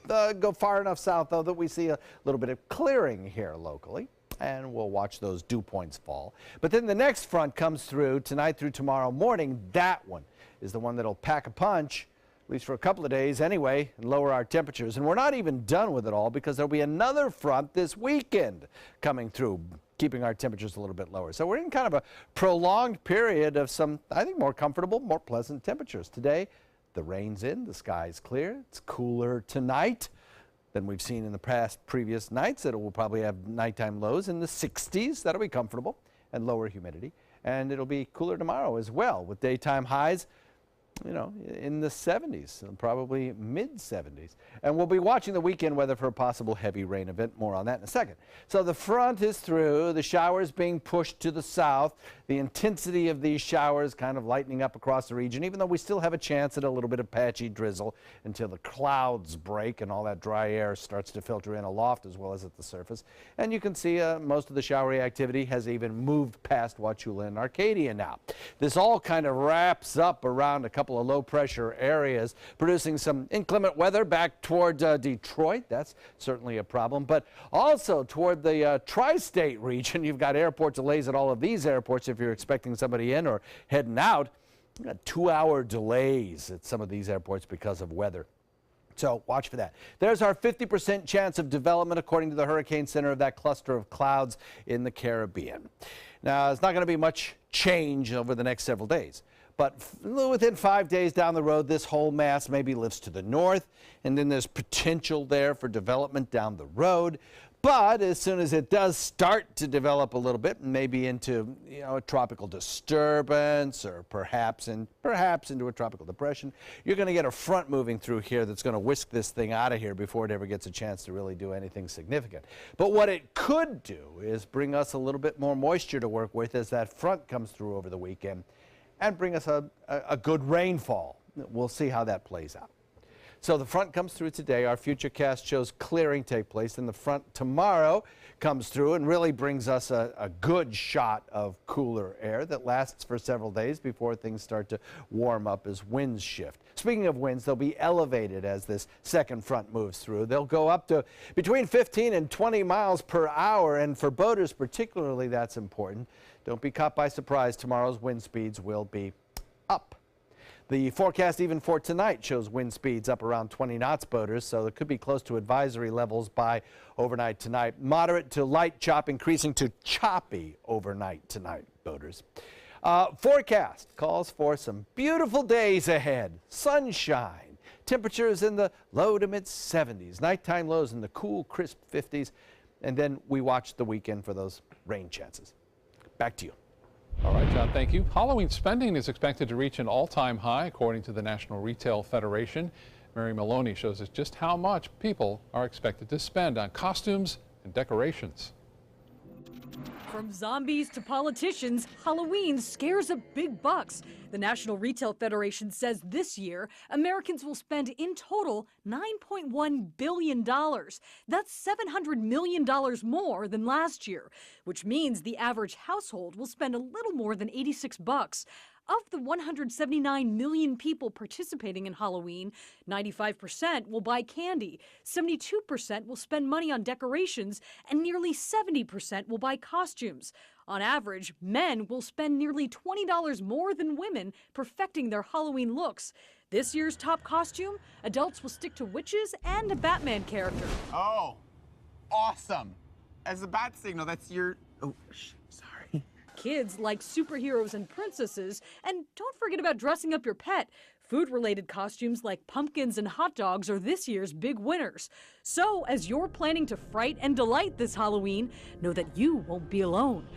go far enough south, though, that we see a little bit of clearing here locally, and we'll watch those dew points fall. But then the next front comes through tonight through tomorrow morning. That one is the one that'll pack a punch, at least for a couple of days anyway, and lower our temperatures. And we're not even done with it all, because there'll be another front this weekend coming through, keeping our temperatures a little bit lower. So we're in kind of a prolonged period of some, I think, more comfortable, more pleasant temperatures. Today, the rain's in, the sky's clear. It's cooler tonight than we've seen in the previous nights. It will probably have nighttime lows in the 60s. That'll be comfortable, and lower humidity. And it'll be cooler tomorrow as well, with daytime highs, in the 70s, probably mid-70s. And we'll be watching the weekend weather for a possible heavy rain event. More on that in a second. So the front is through, the showers being pushed to the south, the intensity of these showers kind of lightening up across the region, even though we still have a chance at a little bit of patchy drizzle until the clouds break and all that dry air starts to filter in aloft as well as at the surface. And you can see most of the showery activity has even moved past Wauchula and Arcadia now. This all kind of wraps up around a couple of low pressure areas, producing some inclement weather back toward Detroit. That's certainly a problem, but also toward the tri-state region. You've got airport delays at all of these airports if you're expecting somebody in or heading out. You've got 2-hour delays at some of these airports because of weather. So watch for that. There's our 50% chance of development according to the Hurricane Center of that cluster of clouds in the Caribbean. Now, it's not going to be much change over the next several days. But within 5 days down the road, this whole mass maybe lifts to the north, and then there's potential there for development down the road. But as soon as it does start to develop a little bit, maybe into a tropical disturbance, or perhaps into a tropical depression, you're going to get a front moving through here that's going to whisk this thing out of here before it ever gets a chance to really do anything significant. But what it could do is bring us a little bit more moisture to work with as that front comes through over the weekend, and bring us a good rainfall. We'll see how that plays out. So the front comes through today. Our futurecast shows clearing take place, and the front tomorrow comes through and really brings us a good shot of cooler air that lasts for several days before things start to warm up as winds shift. Speaking of winds, they'll be elevated as this second front moves through. They'll go up to between 15 and 20 miles per hour, and for boaters particularly, that's important. Don't be caught by surprise. Tomorrow's wind speeds will be up. The forecast even for tonight shows wind speeds up around 20 knots, boaters, so it could be close to advisory levels by overnight tonight. Moderate to light chop increasing to choppy overnight tonight, boaters. Forecast calls for some beautiful days ahead. Sunshine. Temperatures in the low to mid 70s. Nighttime lows in the cool, crisp 50s. And then we watch the weekend for those rain chances. Back to you. All right, John, thank you. Halloween spending is expected to reach an all-time high, according to the National Retail Federation. Mary Maloney shows us just how much people are expected to spend on costumes and decorations. From zombies to politicians, Halloween scares up big bucks. The National Retail Federation says this year, Americans will spend in total $9.1 billion. That's $700 million more than last year, which means the average household will spend a little more than $86. Of the 179 million people participating in Halloween, 95% will buy candy, 72% will spend money on decorations, and nearly 70% will buy costumes. On average, men will spend nearly $20 more than women perfecting their Halloween looks. This year's top costume, adults will stick to witches and a Batman character. Oh, awesome. As a bat signal, that's your... Oh, sorry. Kids like superheroes and princesses, and don't forget about dressing up your pet. Food-related costumes like pumpkins and hot dogs are this year's big winners. So, as you're planning to fright and delight this Halloween, know that you won't be alone.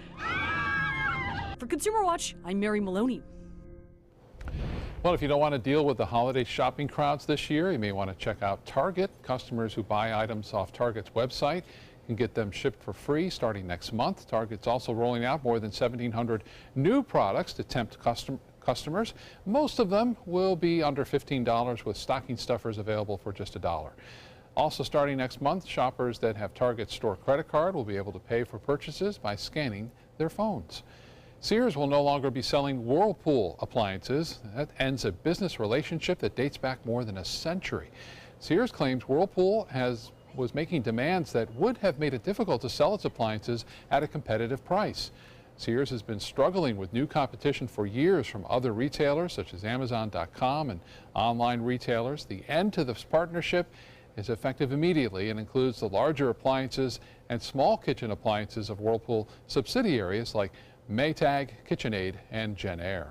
For Consumer Watch, I'm Mary Maloney. Well, if you don't want to deal with the holiday shopping crowds this year, you may want to check out Target. Customers who buy items off Target's website can get them shipped for free starting next month. Target's also rolling out more than 1,700 new products to tempt customers. Most of them will be under $15, with stocking stuffers available for just $1. Also starting next month, shoppers that have Target store credit card will be able to pay for purchases by scanning their phones. Sears will no longer be selling Whirlpool appliances. That ends a business relationship that dates back more than a century. Sears claims Whirlpool was making demands that would have made it difficult to sell its appliances at a competitive price. Sears has been struggling with new competition for years from other retailers such as Amazon.com and online retailers. The end to this partnership is effective immediately and includes the larger appliances and small kitchen appliances of Whirlpool subsidiaries like Maytag, KitchenAid, and JennAir.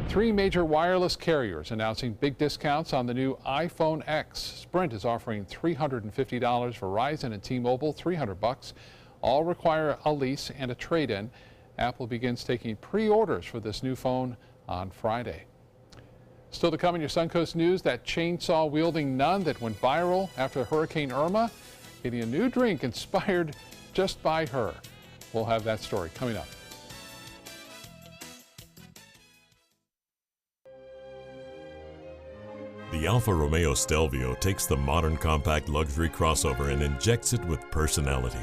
3 major wireless carriers announcing big discounts on the new iPhone X. Sprint is offering $350, Verizon and T-Mobile $300. All require a lease and a trade-in. Apple begins taking pre-orders for this new phone on Friday. Still to come in your Suncoast News, that chainsaw-wielding nun that went viral after Hurricane Irma, getting a new drink inspired just by her. We'll have that story coming up. The Alfa Romeo Stelvio takes the modern compact luxury crossover and injects it with personality.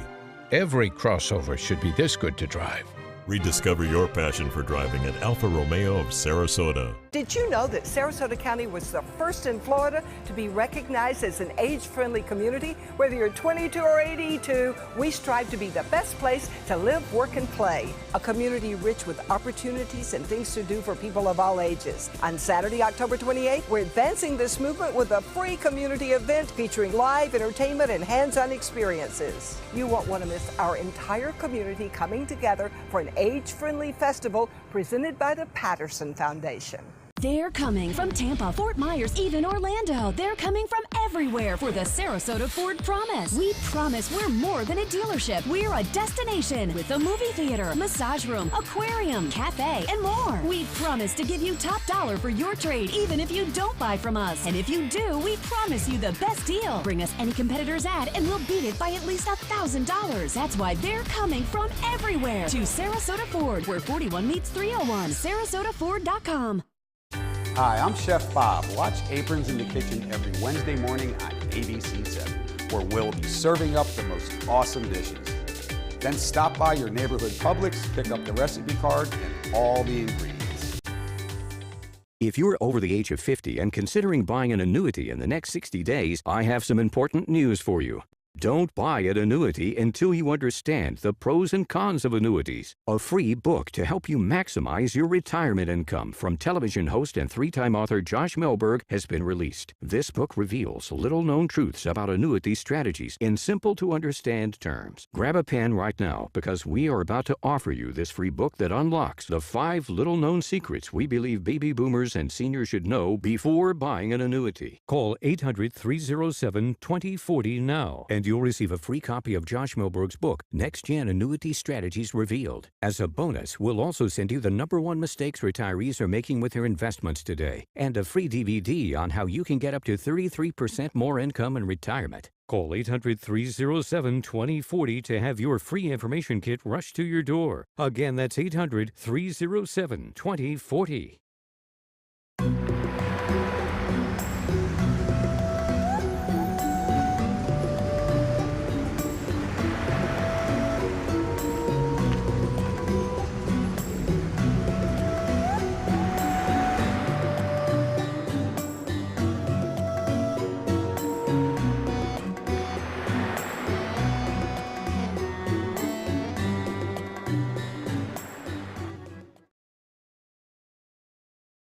Every crossover should be this good to drive. Rediscover your passion for driving at Alfa Romeo of Sarasota. Did you know that Sarasota County was the first in Florida to be recognized as an age-friendly community? Whether you're 22 or 82, we strive to be the best place to live, work, and play. A community rich with opportunities and things to do for people of all ages. On Saturday, October 28th, we're advancing this movement with a free community event featuring live entertainment and hands-on experiences. You won't want to miss our entire community coming together for an age-friendly festival presented by the Patterson Foundation. They're coming from Tampa, Fort Myers, even Orlando. They're coming from everywhere for the Sarasota Ford Promise. We promise we're more than a dealership. We're a destination with a movie theater, massage room, aquarium, cafe, and more. We promise to give you top dollar for your trade, even if you don't buy from us. And if you do, we promise you the best deal. Bring us any competitor's ad and we'll beat it by at least $1,000. That's why they're coming from everywhere to Sarasota Ford, where 41 meets 301. SarasotaFord.com. Hi, I'm Chef Bob. Watch Aprons in the Kitchen every Wednesday morning on ABC7, where we'll be serving up the most awesome dishes. Then stop by your neighborhood Publix, pick up the recipe card and all the ingredients. If you're over the age of 50 and considering buying an annuity in the next 60 days, I have some important news for you. Don't buy an annuity until you understand the pros and cons of annuities. A free book to help you maximize your retirement income from television host and three-time author Josh Melberg has been released. This book reveals little-known truths about annuity strategies in simple-to-understand terms. Grab a pen right now because we are about to offer you this free book that unlocks the 5 little-known secrets we believe baby boomers and seniors should know before buying an annuity. Call 800-307-2040 now, and you'll receive a free copy of Josh Melberg's book, Next Gen Annuity Strategies Revealed. As a bonus, we'll also send you the #1 mistakes retirees are making with their investments today, and a free DVD on how you can get up to 33% more income in retirement. Call 800-307-2040 to have your free information kit rushed to your door. Again, that's 800-307-2040.